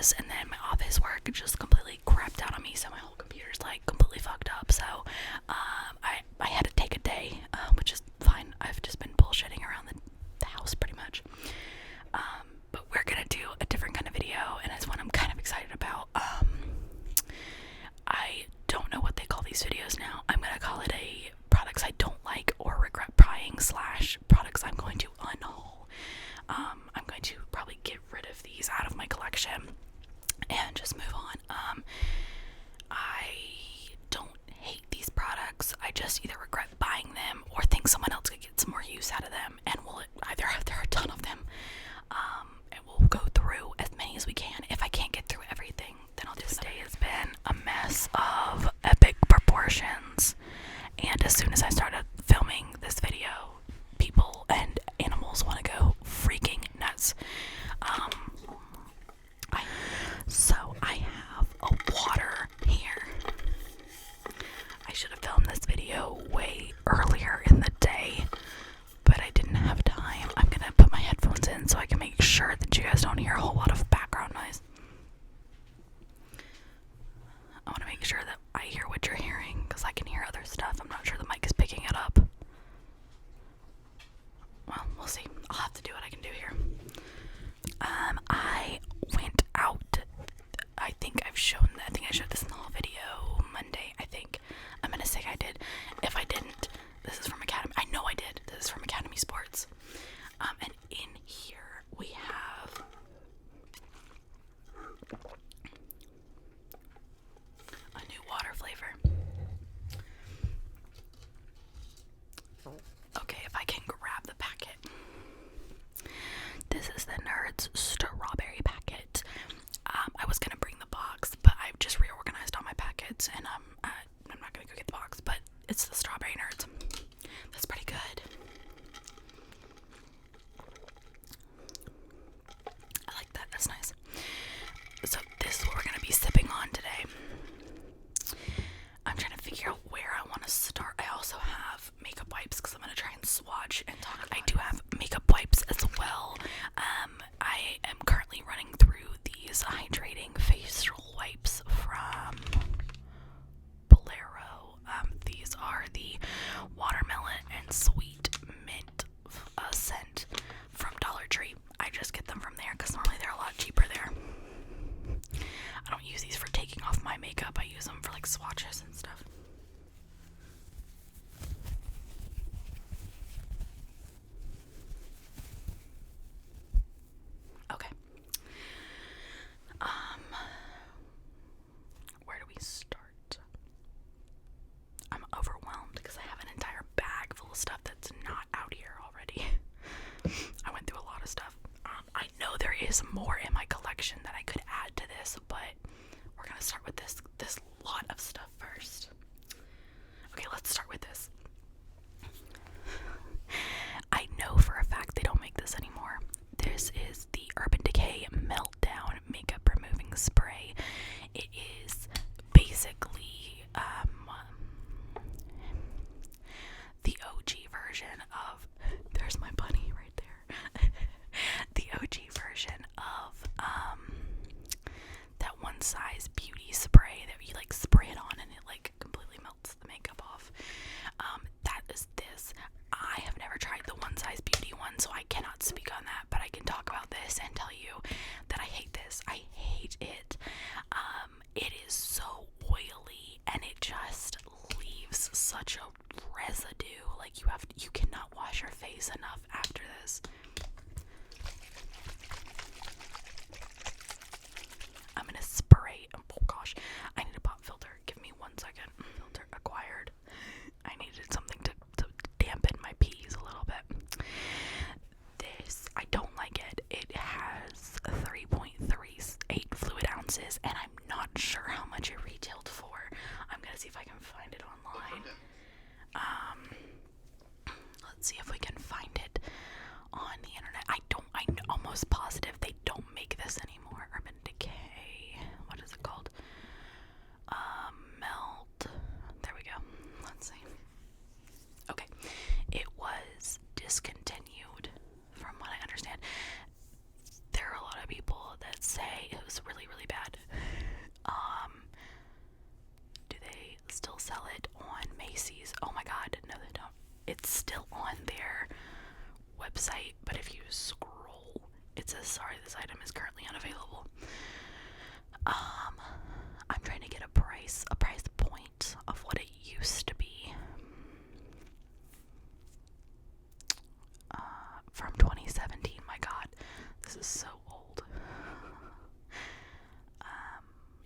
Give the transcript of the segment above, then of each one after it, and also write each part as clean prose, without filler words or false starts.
office, and then my office work just completely crapped out on me, so my whole computer's like completely fucked up. So I had to take a day, which is fine. I've just been bullshitting around the house pretty much. But we're gonna do a different kind of video, and it's one I'm kind of excited about. I don't know what they call these videos now. I'm gonna call it a products I don't like or regret buying / products I'm going to unhaul. I'm going to probably get rid of these out of my collection and just move on. I don't hate these products. I just either regret buying them or think someone else could get some more use out of them, and there are a ton of them. And we'll go through as many as we can. If I can't get through everything, then I'll just. This day has been a mess of epic proportions, and as soon as I started filming this video, people and animals want to go freaking nuts. So I have a water here. I should have filmed this video way earlier in the day, but I didn't have time. I'm gonna put my headphones in so I can make sure that you guys don't hear a whole lot of background noise. I want to make sure that I hear what you're hearing, because I can hear other stuff. I'm not sure the mic is picking it up. Well, we'll see. I'll have to do what I can do here. I went out. I think I showed this in the whole video Monday, I think. I'm gonna say I did. If I didn't, this is from Academy. I know I did. This is from Academy Sports. And in here we have a new water flavor. Okay, if I can grab the packet. This is the Nerds strawberry packet. I was gonna bring the box, but I've just reorganized all my packets, and I'm not gonna go get the box. But it's the strawberry Nerds. That's pretty good. I like that. That's nice. So this is what we're gonna be sipping on today. I'm trying to figure out where I want to start. I also have makeup wipes because I'm gonna try and swatch and talk. I do have makeup wipes as well. I am currently running through these hydrating facial wipes from Bolero. These are the watermelon and sweet mint scent from Dollar Tree. I just get them from there because normally they're a lot cheaper there. I don't use these for taking off my makeup. I use them for like swatches and stuff. Okay. Where do we start? I'm overwhelmed because I have an entire bag full of stuff that's not out here already. I went through a lot of stuff. I know there is more in my collection that I could add to this, but we're gonna start with this lot of stuff first. Okay, let's start with this. I know for a fact they don't make this anymore. This is the Urban Decay Meltdown Makeup Removing Spray. It is basically the OG version of, there's my bunny right there. The OG version of say it was really, really bad. Do they still sell it on Macy's? Oh my god, no they don't. It's still on their website, but if you scroll, it says sorry, this item is currently unavailable. I'm trying to get a price point of what it used to be. From 2017, my god, this is so old.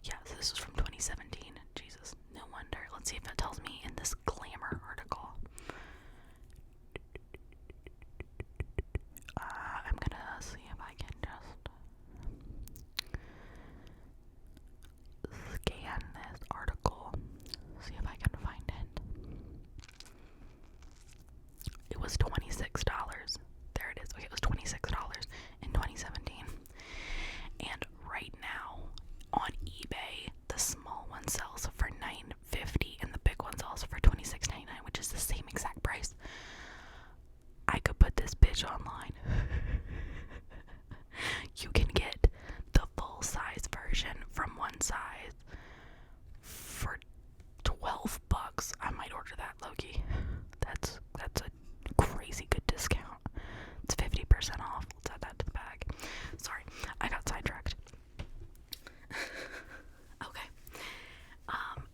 Yeah, so this was from 2017. Jesus, no wonder. Let's see if it tells me in this Glamour article. I'm gonna see if I can just scan this article, see if I can find it. It was $26. There it is. Okay, it was $26 in 2017. And right now on eBay, the small one sells for $9.50 and the big one sells for $26.99, which is the same exact price. I could put this bitch online. You can get the full size version from one size for $12. I might order that, Loki. That's a crazy good discount. It's 50% off. Let's add that to the bag. Sorry, I got sidetracked. Okay.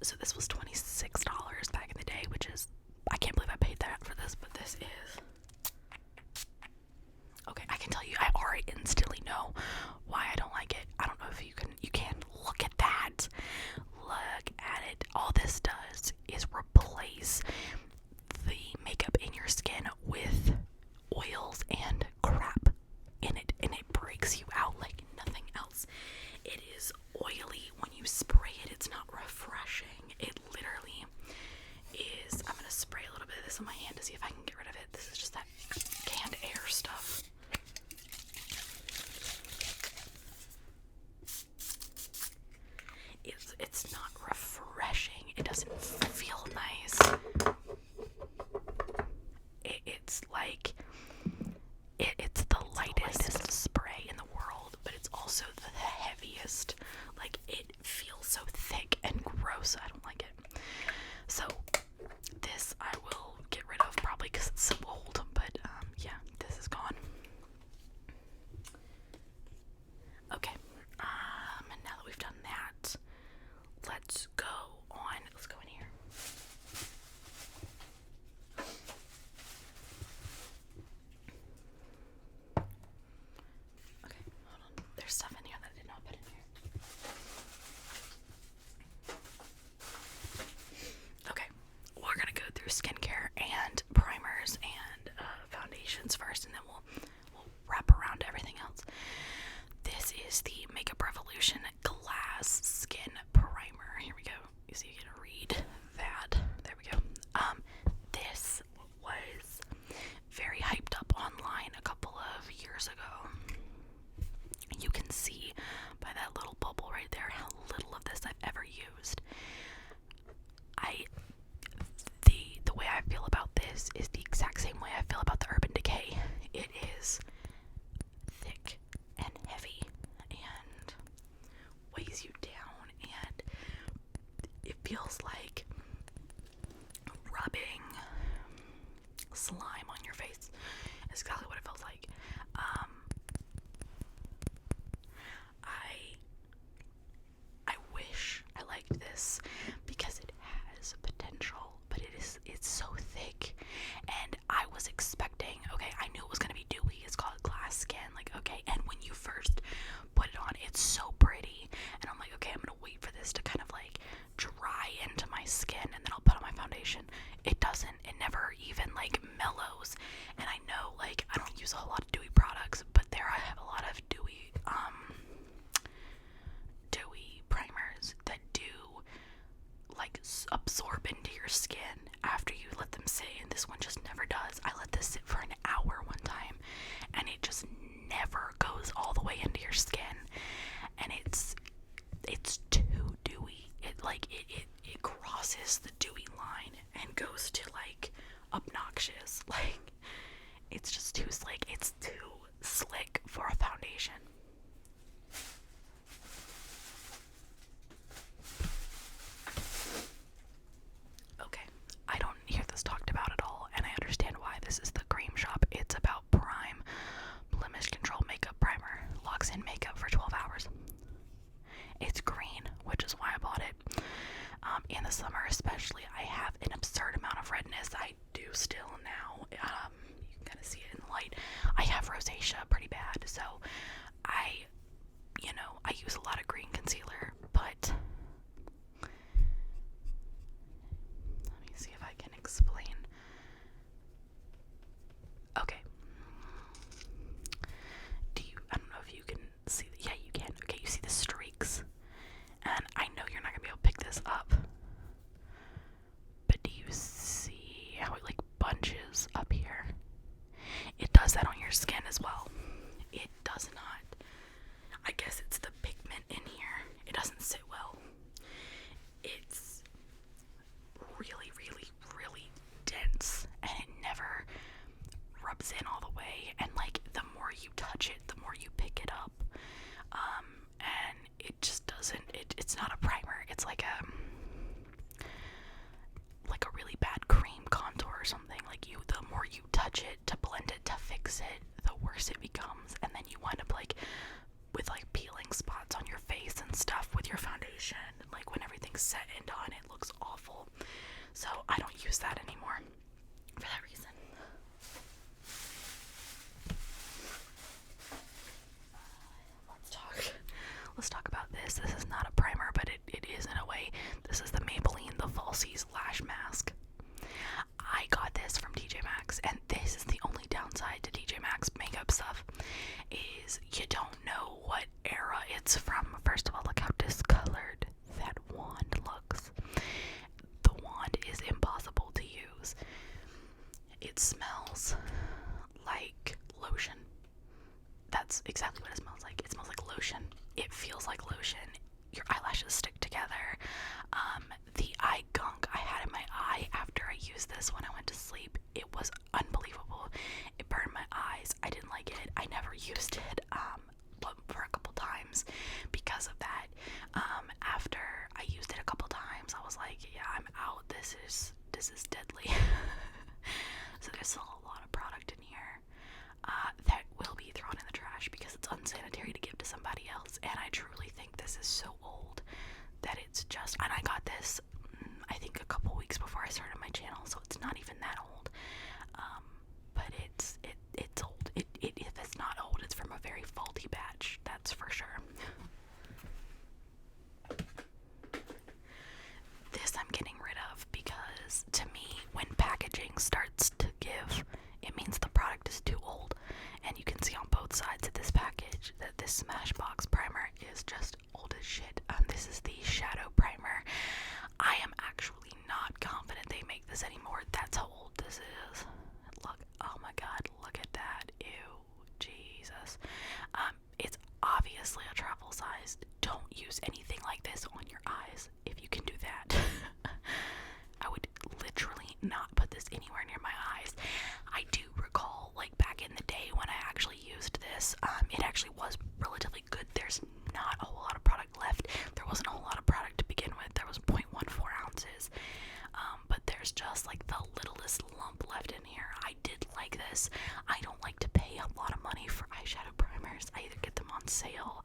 So this was $26 back in the day, which is, I can't believe I paid that for this, but this is, okay, I can tell you, I already instantly know why I don't like it. I don't know if you can look at that. Look at it. All this does is replace the makeup in your skin with oils and crap in it, and it breaks you out like nothing else. It is oily when you spray it. It's not refreshing. It literally is. I'm gonna spray a little bit of this on my hand to see if I can get rid of it. This is just that canned air stuff. It's not refreshing. It doesn't feel nice. It's like it's the lightest spray in the world, but it's also the heaviest. Like, it feels so thick and gross. I don't like it. So this I will get rid of, probably because it's so old, but yeah, this is gone. Okay, and now that we've done that, let's go in here. Okay, hold on. There's stuff in here that I did not put in here. Okay, we're gonna go through skincare and primers and foundations first, and then we'll wrap around everything else. This is the Makeup Revolution Glass Skin Primer. Here we go. You see, you can read that. There we go. This was very hyped up online a couple of years ago. You can see by that little bubble right there how little of this I've ever used. The way I feel about this is the exact same way I feel about the Urban Decay. It is thick and heavy and weighs you down, and it feels like rubbing slime on your face. That's exactly what it feels like. I wish I liked this because it has potential, but it's so thick, and I was expecting, okay, I knew it was gonna be dewy. It's called glass skin, like, okay, and when you first put it on, it's so pretty, and I'm like, okay, I'm gonna wait for this to kind of like dry into my skin, and then I'll put on my foundation. It doesn't. It never even like mellows. And I know, like, I don't use a whole lot of dewy products, but there I have a lot of dewy primers that do like absorb into your skin after you let them sit, and this one just never does. I let this sit for an hour one time, and it just never goes all the way into your skin, and it's too dewy. It crosses the dewy line and goes to like obnoxious. Like, it's just too slick. It's too slick for a foundation. it's not a primer. It's like a really bad cream contour or something. Like the more you touch it to blend it to fix it, the worse it becomes, and then you wind up like with like peeling spots on your face and stuff with your foundation. Like when everything's set and done, it looks awful. So I don't use that anymore for that reason. Let's talk about this. This is not a primer, but it is in a way. This is the Maybelline The Falsies Lash Mask. I got this from TJ Maxx, and this is the only downside to TJ Maxx makeup stuff, is you don't know what era it's from. First of all, look how discolored that wand looks. The wand is impossible to use. It smells like lotion. That's exactly what it smells like. It smells like lotion. It feels like lotion. Your eyelashes stick together. The eye gunk I had in my eye after I used this when I went to sleep, it was unbelievable. It burned my eyes. I didn't like it. I never used it for a couple times because of that. After I used it a couple times, I was like, yeah, I'm out. This is deadly. So there's still a lot of product in here that will be thrown in the trash because it's unsanitary to give to somebody else. And I truly think this is so old that it's just, and I got this I think a couple weeks before I started my channel, so it's not even that old. But it's old. If it's not old, it's from a very faulty batch, that's for sure. This I'm getting rid of because to me, when packaging starts to give, it means the product is too old. And you can see on both sides of this package that this Smashbox primer is just old as shit. This is the Shadow Primer. I am actually not confident they make this anymore. That's how old this is. Look, oh my god, look at that. Ew, Jesus. It's obviously a travel size. Don't use anything like this on your eyes if you can do that. I would literally not put this anywhere near my eyes. I do recall, like, back in the day when I actually used this, it actually was relatively good. There's not a whole lot of product left. There wasn't a whole lot of product to begin with. There was 0.14 ounces. But there's just, like, the littlest lump left in here. I did like this. I don't like to pay a lot of money for eyeshadow primers. I either get them on sale,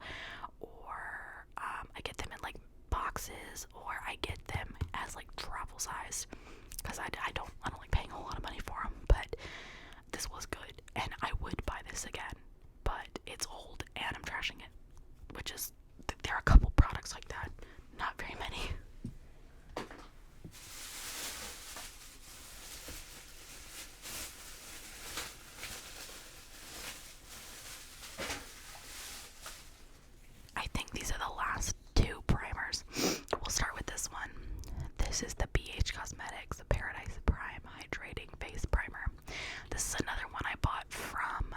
or I get them in, like, boxes, or I get them as, like, travel size. Because I don't like paying a whole lot of money for them. But this was good, and I would buy this again. But it's old, and I'm trashing it. Which is, there are a couple products like that. Not very many. I think these are the last two primers. We'll start with this one. This is the BH Cosmetics Paradise Prime Hydrating Face Primer. This is another one I bought from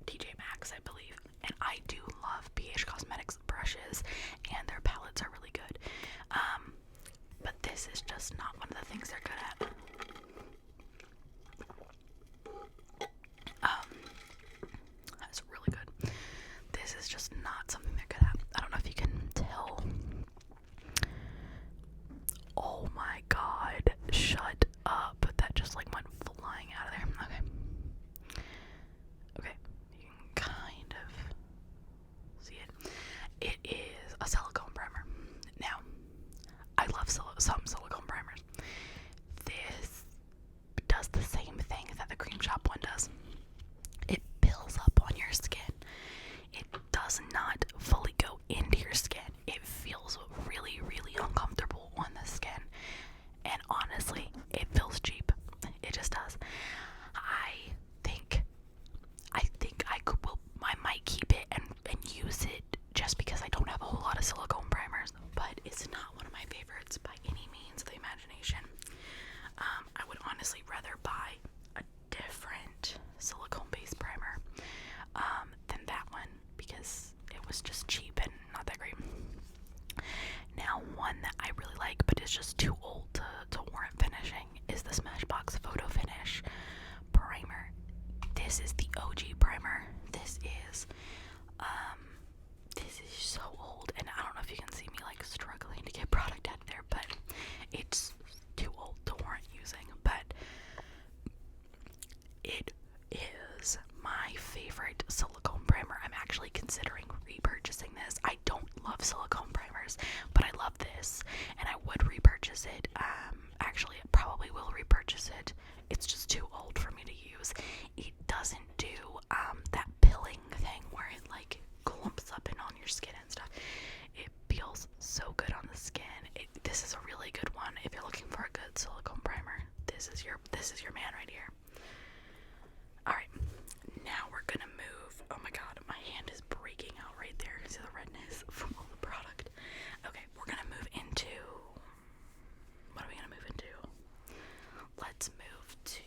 TJ Maxx, I believe. And I do love BH Cosmetics brushes, and their palettes are really good. But this is just not one of the things they're good at. That's really good. This is just not something they're good at. I don't know if you can tell love silicone primers, but I love this, and I would repurchase it. Actually, I probably will repurchase it. It's just too old for me to use. It doesn't do that pilling thing where it like clumps up and on your skin and stuff. It feels so good on the skin. This is a really good one if you're looking for a good silicone primer. This is your man right here. All right, now we're gonna move. Oh my god, my hand is breaking out right there. See the redness from all the product. Okay, we're gonna move into, what are we gonna move into? Let's move to,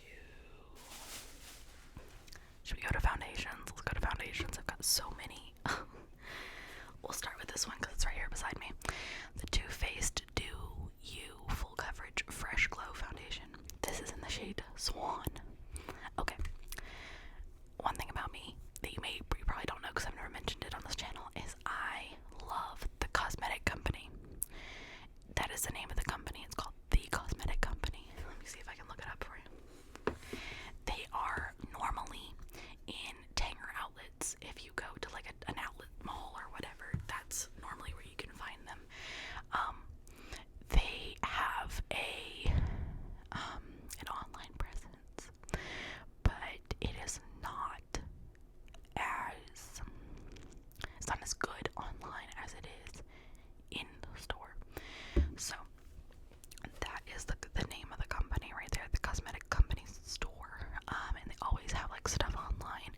should we go to foundations? Let's go to foundations. I've got so many. We'll start with this one because it's right here beside me. The Too Faced Do You Full Coverage Fresh Glow Foundation. This is in the shade Swan. Okay. One thing about me that you probably don't know because I've never mentioned it on this channel is I love The Cosmetic Company. That is the name of the company. It's called The Cosmetic Company. Let me see if I can look it up for you. They are normally in Tanger outlets. If you go to like an outlet mall or whatever, that's normally where you can find them. They have an online presence, but it is not as good online as it is in the store. So that is the name of the company right there, The Cosmetic Company store. And they always have like stuff online.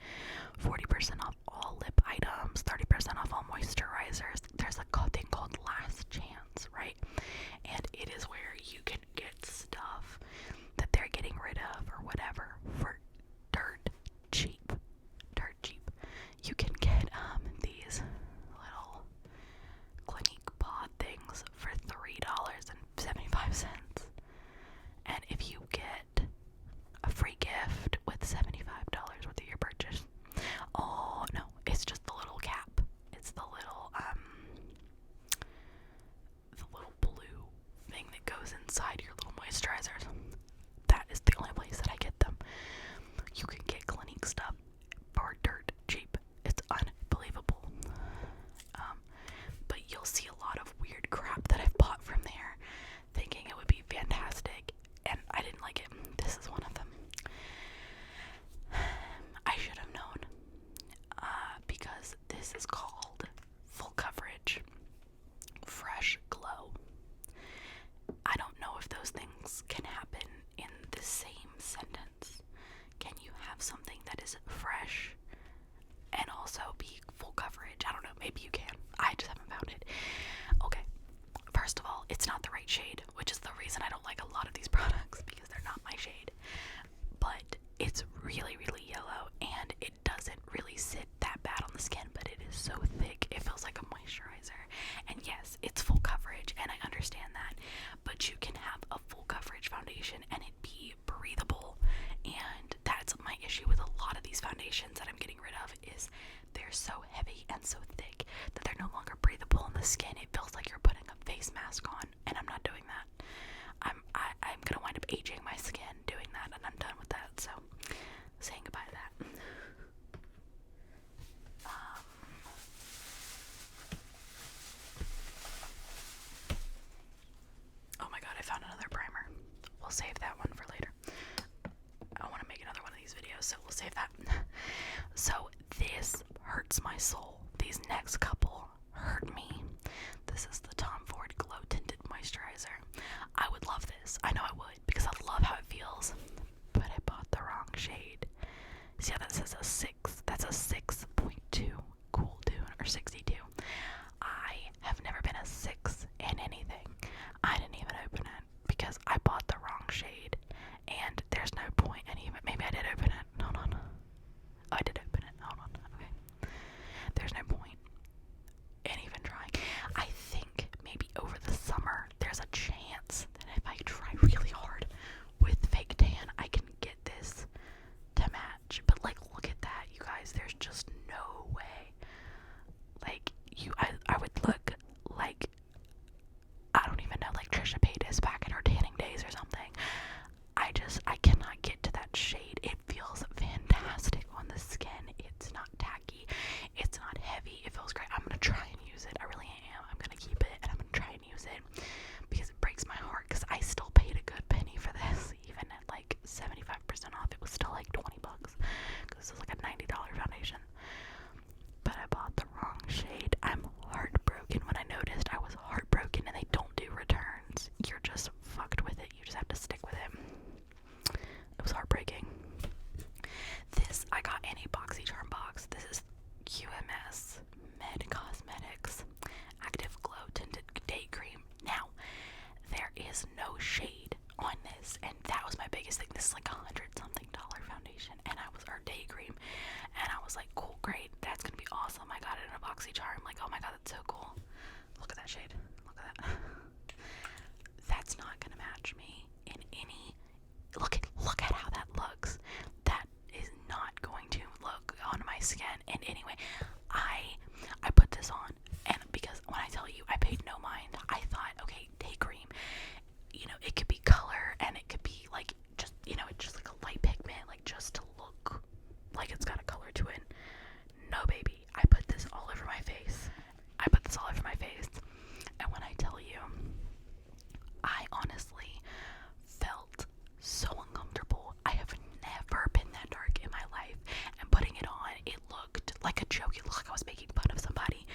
40% off all lip items, 30% off all moisturizers. There's a thing called Last Chance, right? And it is where you can get stuff that they're getting rid of or whatever for dirt cheap. You can get these little Clinique pod things for $3.75. And if you get a free gift with $75 worth of your purchase. Oh no, it's just the little cap. It's the little blue thing that goes inside your little moisturizers. That is the only place that I get them. You can get Clinique stuff for dirt cheap. It's unbelievable. But you'll see a lot of weird crap that I've bought from there, thinking it would be fantastic, and I didn't like it. This is one of them. I should have known, because this is called Full Coverage Fresh Glow. I don't know if those things can happen in the same sentence. Can you have something that is fresh and also be full coverage? I don't know, maybe you can. I just haven't found it. Okay, first of all, it's not the right shade, which is the reason I don't like a lot of these products, because they're not my shade. But it's really, really yellow, and it doesn't really sit that bad on the skin, but it is so thick, it feels like a moisturizer. And yes, it's full coverage, and I understand that, but you can have a full coverage foundation and it be breathable. And that's my issue with a lot of these foundations that I'm getting rid of, is they're so heavy and so thick that they're no longer breathable on the skin. It feels like you're putting a face mask on, and I'm not doing that. I'm gonna wind up aging my skin doing that, and I'm done with that. So, saying goodbye to that. Oh my god, I found another primer. We'll save that one for later. I want to make another one of these videos, so we'll save that. So this hurts my soul. These next couple hurt me. This is the Tom Ford Glow Tinted Moisturizer. I would love this. I know I would, because I love how it feels. But I bought the wrong shade. See how that says a 6? That's a 6.2 Cool Tune, or 62. I have never been a 6 in anything. I didn't even open it because I bought the wrong shade, and there's no point in even, maybe I did open it. Hold on. I did open it. Hold on. Okay. There's no point in even trying. I think maybe over the summer there's a chance that if I try really hard with fake tan, I can get this to match. But like, look at that, you guys. There's just no way. Like, I would look like, I don't even know, like Trisha Paytas back in her tanning days or something. BoxyCharm. Like, oh my god, that's so cool. Look at that shade. Look at that. That's not gonna match me in any. Look at how that looks. That is not going to look on my skin in any way. I put this on, and because when I tell you I paid no mind, I thought, okay, day cream, you know, it could be color and it could be like just, you know, it's just like a light pigment, like just to look like it's got a color to it. No, baby, I put this all over my face. And when I tell you, I honestly felt so uncomfortable. I have never been that dark in my life, and putting it on, it looked like a joke. It looked like I was making fun of somebody.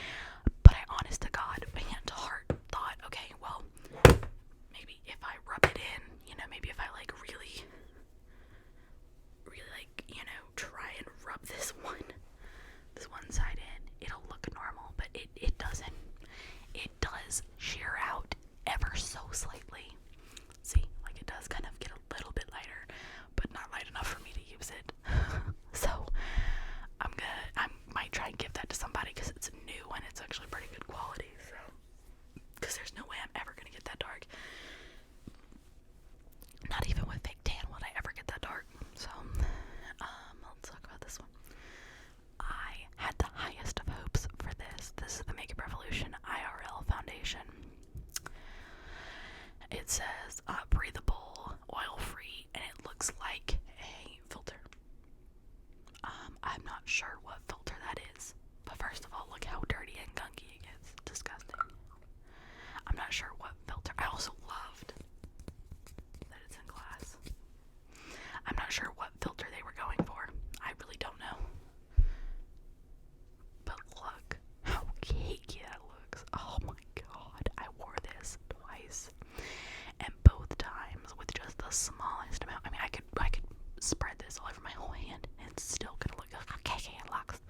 But I, honest to God, hand to heart, thought, okay, well, maybe if I rub it in, you know, maybe if I like really like, you know, try and rub this one side in, it'll look normal. But it doesn't. It does sheer out ever so slightly. See, like it does kind of get a little bit lighter, but not light enough for me to use it. So I might try and give that to somebody because it's new and it's actually pretty good quality. So, because there's no way I'm ever gonna get that dark. Not even with fake tan would I ever get that dark. So, let's talk about this one. I had the highest of hopes for this. This is the Makeup Revolution IRL foundation. It says breathable, oil-free, and it looks like a filter. I'm not sure what filter that is, but first of all, look how dirty and gunky it gets. Disgusting. I'm not sure what filter. I also loved that it's in glass. I'm not sure what filter they were going for. I really don't know. But look how cakey that looks. Oh my god, I wore this twice, and both times with just the smallest amount. I mean, I could spread this all over my whole hand and it's still gonna look cakey and looks.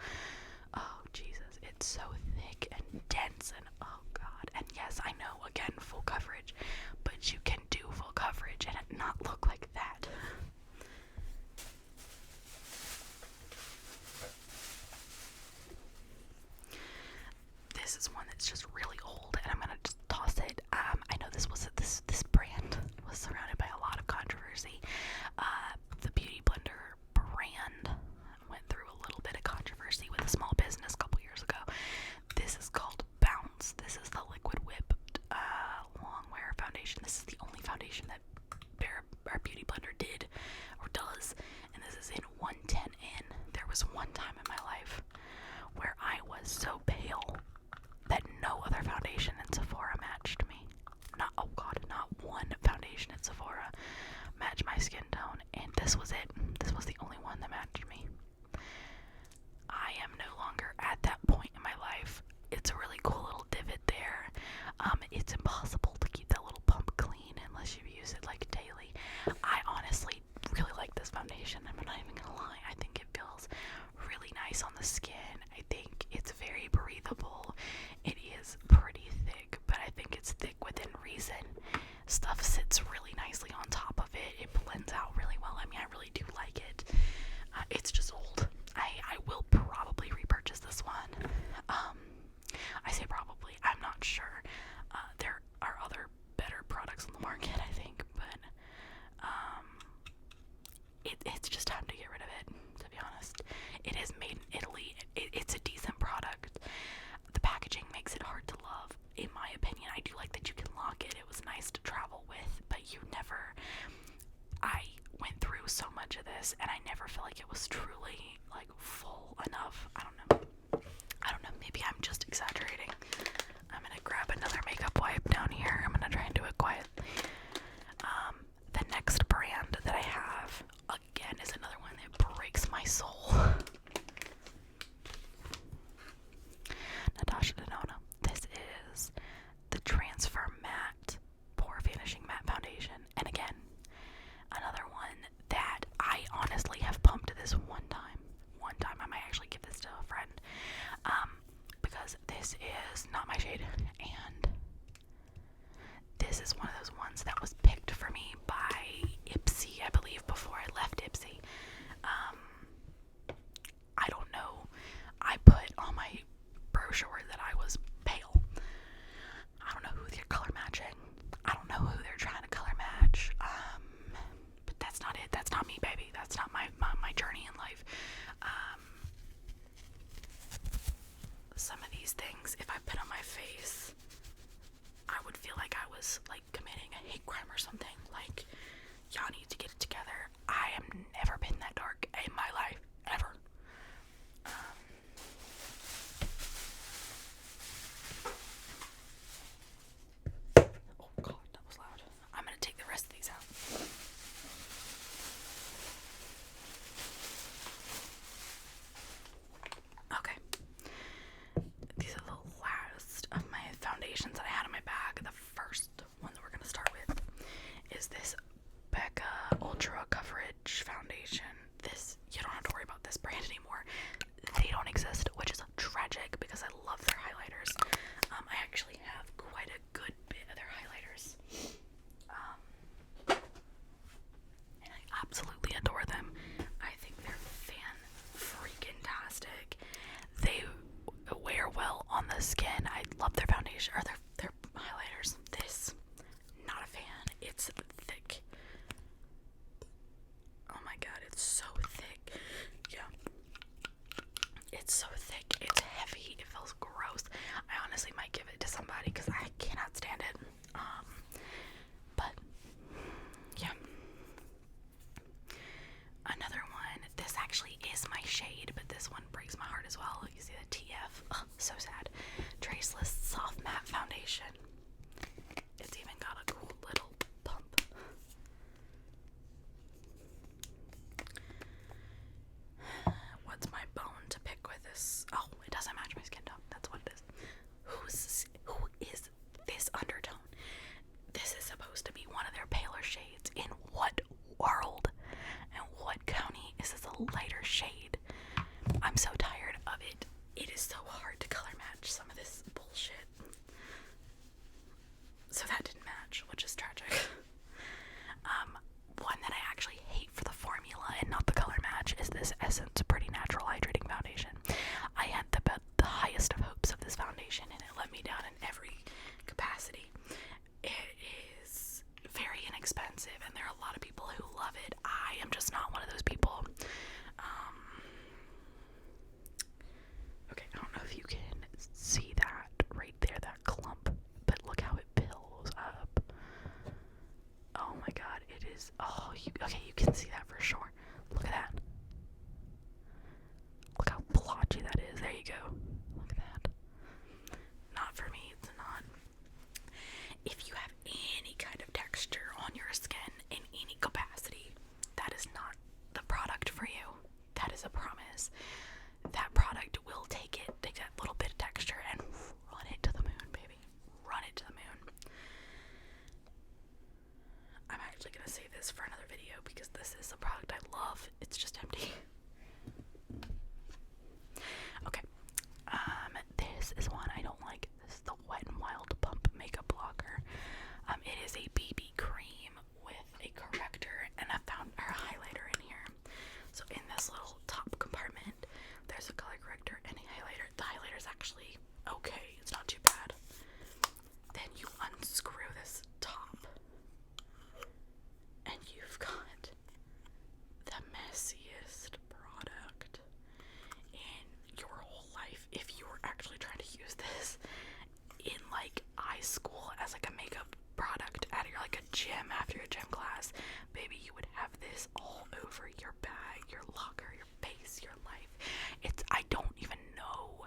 Oh Jesus, it's so thick and dense, and oh god. And yes, I know, again, full coverage, but you can do full coverage and it not look like that. This is one that's just really old, and I'm gonna just toss it. I know this brand was surrounded by a lot of controversy. The Beauty Blender brand went through a little bit of controversy with a small business a couple years ago. This is called Bounce. This is the Liquid Whipped long wear foundation. This is the only foundation that our Beauty Blender did or does, and this is in 110N. There was one time in my life where I was so pale that no other foundation in Sephora matched me. Not one foundation in Sephora matched my skin tone, and this was it. This was the only one that matched me. I am no longer at that point in my life. It's a really cool little divot there. It's impossible to keep that little pump clean unless you use it like daily. I honestly really like this foundation. I'm not even gonna lie. I think it feels really nice on the skin. I think it's very breathable. It is pretty thick, but I think it's thick within reason. Stuff sits really nicely on top of it. It blends out really well. I mean, I really do like it. It's just old. I will probably repurchase this one. I say probably. I'm not sure. There are other better products on the market, I think, but it's just time to get rid of it, to be honest. It is made in Italy. It's a decent product. The packaging makes it hard to love, in my opinion. I do like that you can lock it. It was nice to travel with, but I went through so much of this, and I never felt like it was truly, like, full enough. I don't know. Maybe I'm just exaggerating. I'm gonna grab another makeup wipe down here. I'm gonna try and do it quietly. The next brand that I have, again, is another one that breaks my soul. Natasha Denona. This is the Transfer Matte Pore Vanishing Matte Foundation. And again, another one that I honestly have pumped this one time. It's so thick, it's heavy, it feels gross. I honestly might give it to somebody because I cannot stand it. But yeah. Another one, this actually is my shade, but this one breaks my heart as well. You see the TF? Oh, so sad. Traceless Soft Matte Foundation. It's even got a cool little pump. What's my bone to pick with this? Oh, it doesn't match my skin tone. That's what it is. Who is this undertone? This is supposed to be one of their paler shades. In what world and what county is this a lighter shade? I'm so tired of it. It is so hard to color match some of this bullshit. So that didn't match, which is tragic. One that I actually hate for the formula and not the color match is this Essence Pretty Natural Hydrating Foundation. I had the highest of hopes of this foundation, and it let me down in every capacity. It is very inexpensive, and there are a lot of people who love it. I am just not one of those people. Okay, I don't know if you can see that right there, that clump, but look how it builds up. Oh my god, it is, okay, you can see that for sure. Look at that. Look how blotchy that is. There you go. Look at that. Not for me, it's not. If you have any kind of texture on your skin in any capacity, that is not the product for you. That is a promise. That product will take that little bit of texture and run it to the moon, baby. Run it to the moon. I'm actually gonna save this for another video because this is a product I love. It's just empty. Okay. This is one I don't like. This is the Wet n Wild Pump Makeup Blocker. It is a BB cream with a corrector and a highlighter in here. So in this little top compartment, there's a color corrector and a highlighter. The highlighter is actually okay. It's not too bad. Then you unscrew this top, and you've got the messiest product in your whole life. If you were actually trying to use this in like high school as like a makeup product at your like a gym after your gym class, baby, you would have this all over your bag, your locker, your face, your life. I don't even know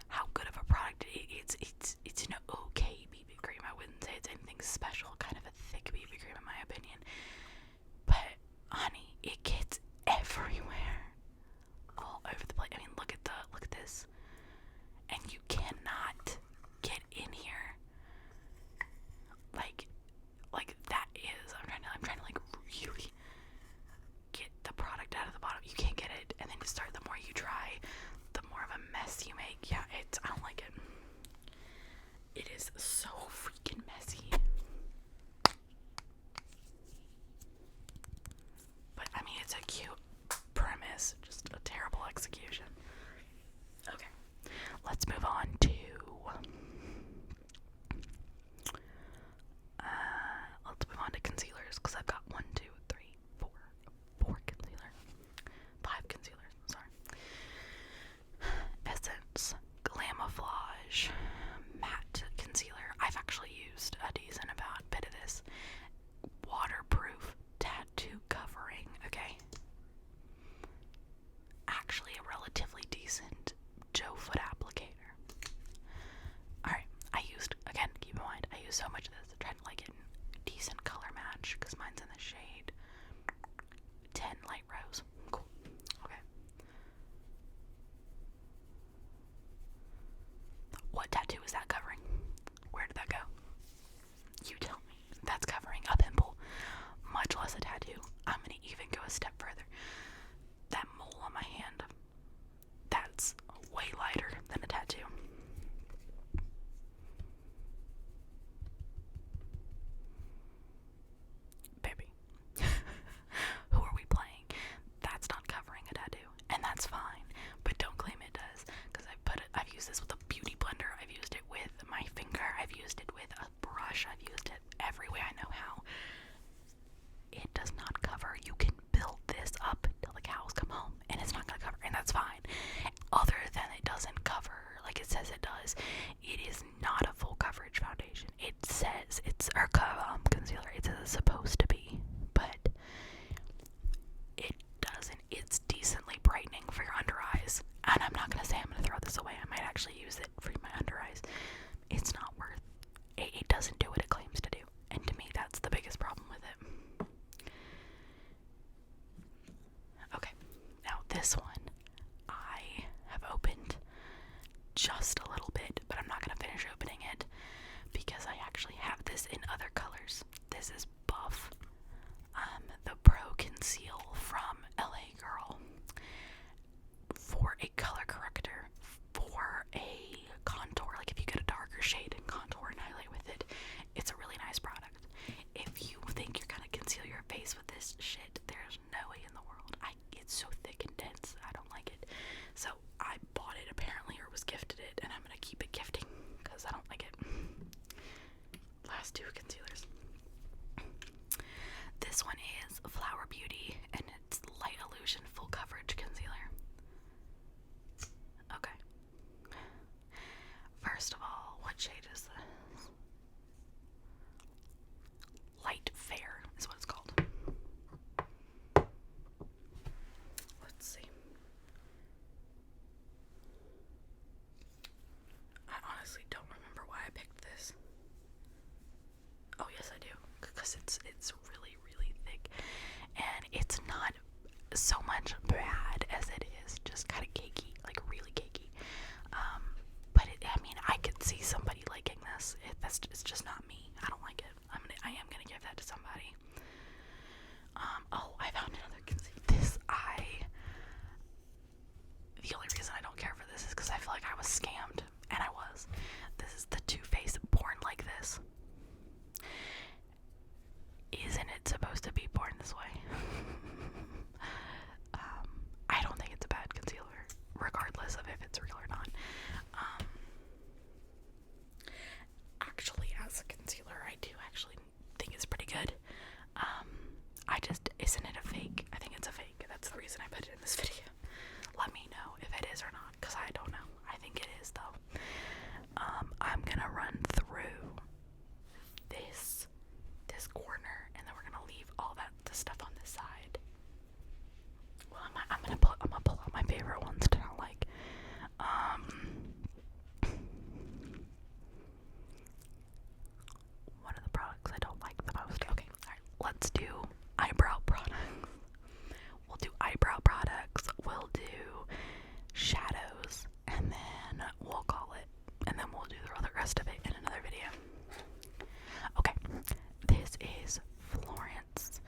how good of a product it is. It's an okay BB cream. I wouldn't say it's anything special, kind of a thick BB cream in my opinion. But honey, it gets everywhere. All over the place. I mean, look at this. And you cannot get in here. Like that is, I'm trying to like really get the product out of the bottom. You can't get it, and then the more you try, the more of a mess you make. Yeah, I don't like it. It is so freaking messy. But I mean, it's a cute premise, just a terrible execution. Okay, let's move on to concealers, because I've got 4 concealers. 5 concealers, sorry. Essence Glamouflage Matte Concealer. I've actually used a decent bit of this. Waterproof tattoo covering, okay? Actually a relatively decent Joe foot applicator. Alright, again, keep in mind, I use so much of this, trying to like get decent color match, because mine's in the shade 10 Light Rose. Cool. Okay. What tattoo is that covering? Where did that go? You tell me. That's covering a pimple, much less a tattoo. I'm gonna even go a step further. That mole on my hand, that's way lighter than a tattoo. Baby. Who are we playing? That's not covering a tattoo, and that's fine, but don't claim it does, because I've used this with a beauty blender, I've used it with this one I have opened just a little bit, but I'm not going to finish opening it because I actually have this in other colors. This is Buff, the Pro Conceal from LA Girl, for a color corrector, for a contour. Like if you get a darker shade and contour and highlight with it, it's a really nice product. If you think you're gonna conceal your face with this shit, there's no way in the world. It's so thick and dense, I don't like it. So I bought it apparently, or was gifted it, and I'm gonna keep it gifting because I don't like it. Last two concealers. This one is Flower Beauty, and it's Light Illusion Full Coverage Concealer. Okay. First of all, what shade is this? Light Fair is what it's called. Let's see. I honestly don't remember why I picked this. Oh yes, I do, because it's really, really thick, and it's not so much bad as it is just kind of cakey, like really cakey. But I mean, I could see somebody liking this. It's just not me. I don't like it. I am gonna give that to somebody. Oh, I found another concealer. The only reason I don't care for this is because I feel like I was scammed, and I was. This is the Too Faced Born Like This. Isn't it supposed to be born this way? I don't think it's a bad concealer, regardless of if it's real or not. Actually, as a concealer, I do actually think it's pretty good. Isn't it a fake? I think it's a fake. That's the reason I put it in this video. Let me know if it is or not, because I don't know. I think it is, though. I'm gonna run through this corner, and then we're gonna leave all the stuff on this side. Well, I'm gonna pull out my favorite ones to not like. One of the products I don't like the most. Okay, alright, let's do eyebrow products. We'll do eyebrow products, we'll do shadows, and then we'll call it, and then we'll do the rest of it in another video. Okay, this is Florence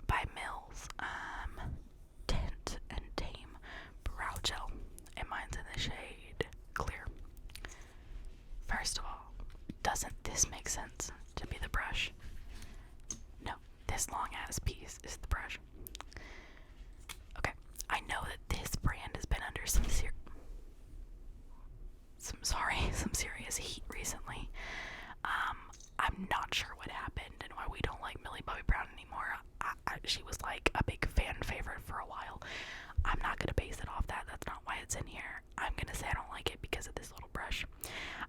by Mills, Tint and Tame Brow Gel, and mine's in the shade Clear. First of all, doesn't this make sense to be the brush? No, this long ass piece is the brush. Okay, I know that this brand has been under some serious heat recently. I'm not sure what happened and why we don't like Millie Bobby Brown anymore. She was like a big fan favorite for a while. I'm not gonna base it off that. That's not why it's in here. I'm gonna say I don't like it because of this little brush.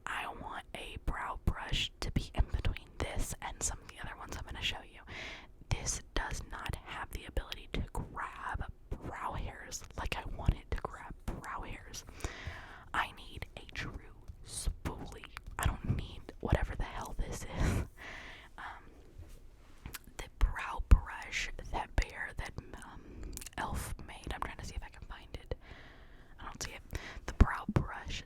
I want a brow brush to be in between this and some of the other ones I'm gonna show you. This does not have the ability to grab brow hairs like I want it to grab brow hairs. I need a true spoolie. I don't need whatever the hell this is. The brow brush that e.l.f. made. I'm trying to see if I can find it. I don't see it. The brow brush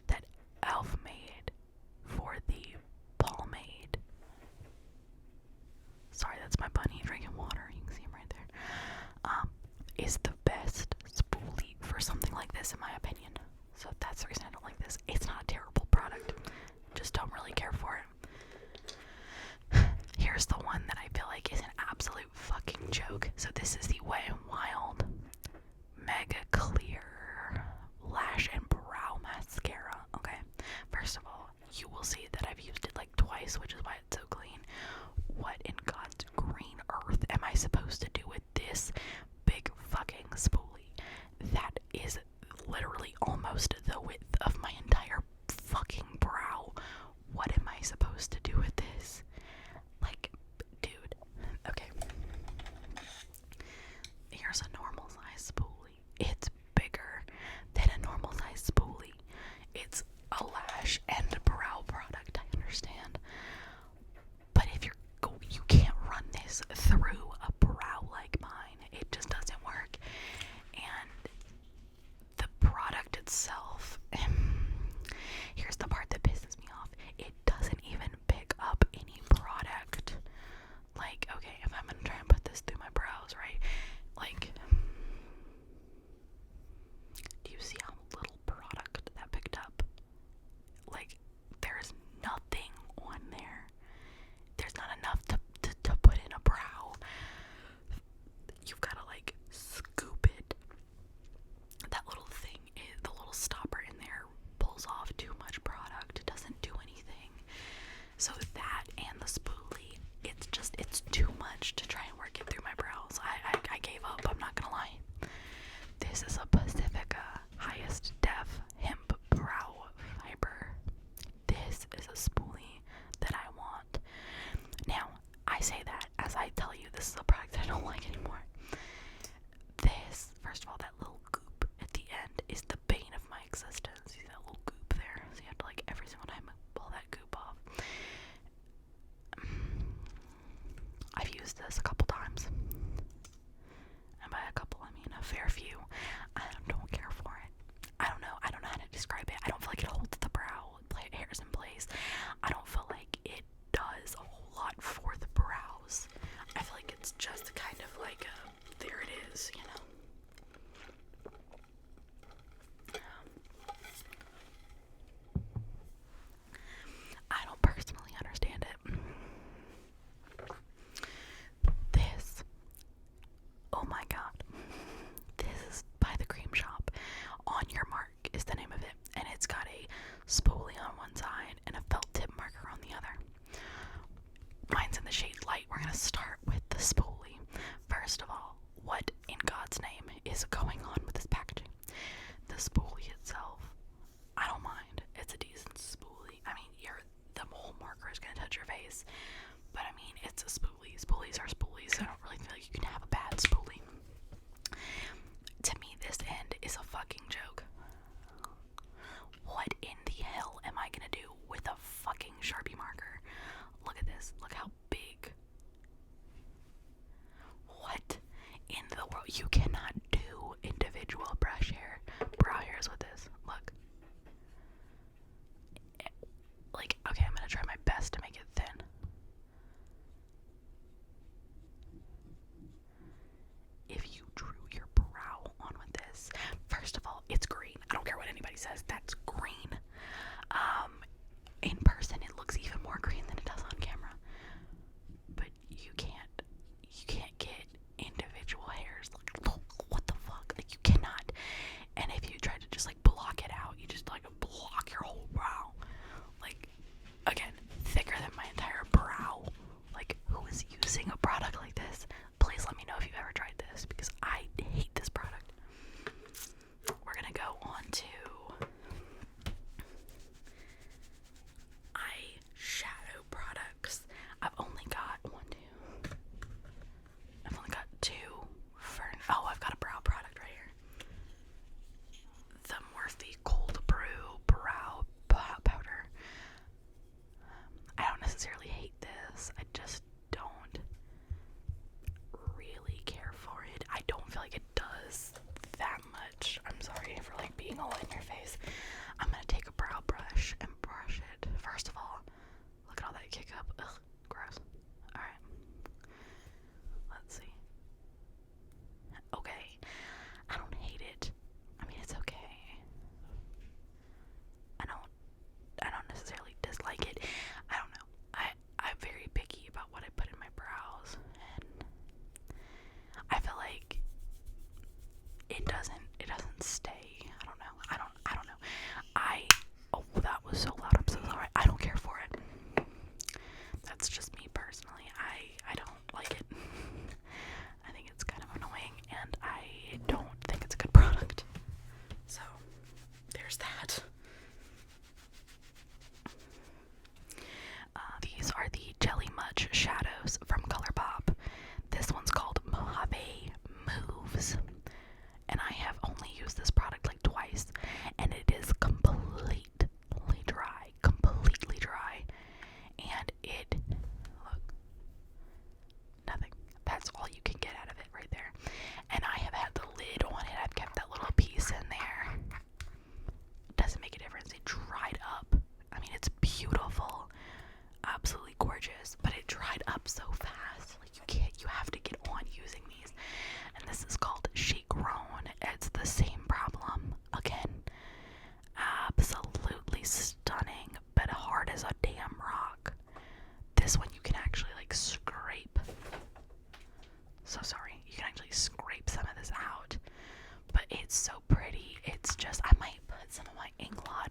it's just, I might put some of my Inglot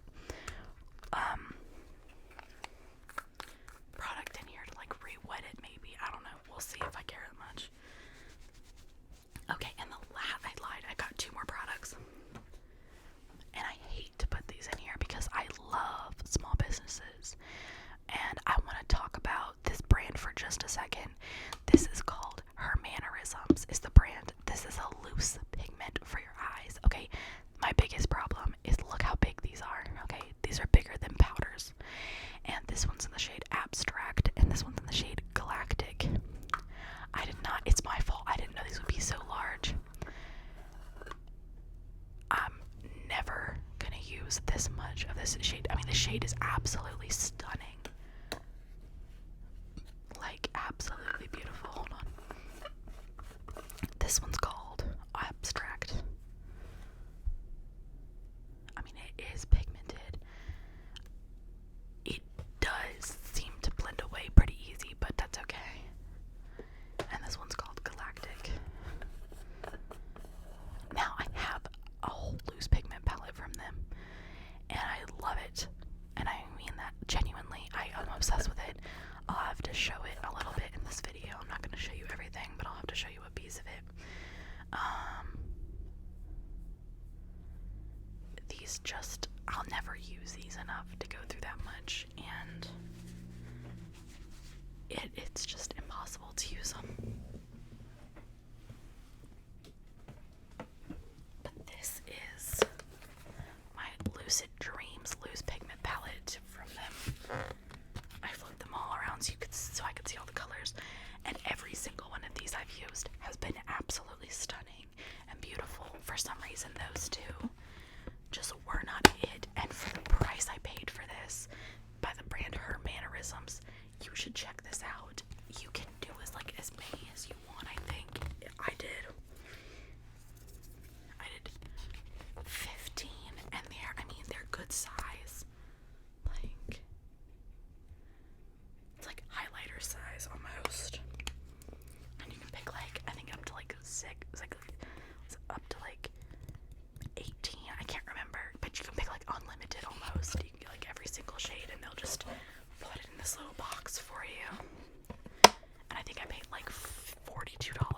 product in here to like re-wet it maybe. I don't know. We'll see if I care that much. Okay, and I lied. I got 2 more products. And I hate to put these in here because I love small businesses. And I want to talk about this brand for just a second. This is called Her Mannerisms is the brand. This is a loose pigment for your eyes. Okay, my biggest problem is look how big these are. Okay, these are bigger than powders. And this one's in the shade Abstract, and this one's in the shade Galactic. It's my fault. I didn't know these would be so large. I'm never gonna use this much of this shade. I mean, the shade is absolutely stunning. Like, absolutely beautiful. Hold on. This one's called Abstract. I mean, it is pigmented. It does seem to blend away pretty easy, but that's okay. And this one's called Galactic. Now, I have a whole loose pigment palette from them, and I love it. And I mean that genuinely. I'm obsessed with it. I'll have to show it a little bit in this video. I'm not going to show you everything, but I'll have to show you a piece of it. These just, I'll never use these enough to go through that much, and it's just impossible to use them. But this is my Lucid Dreams loose pigment palette from them. I flipped them all around so I could see all the colors, and every single one of these I've used has been absolutely stunning and beautiful. For some reason, those 2 just were not it, and for the price I paid for this by the brand Her Mannerisms, you should check this out. You can do as many as you want. I think I did 15, and they're good size. Like, it's like highlighter size almost. And you can pick I think up to 6, it's up to 18. I can't remember, but you can pick unlimited almost. You can get every single shade, and they'll just put it in this little box for you. And I think I paid $42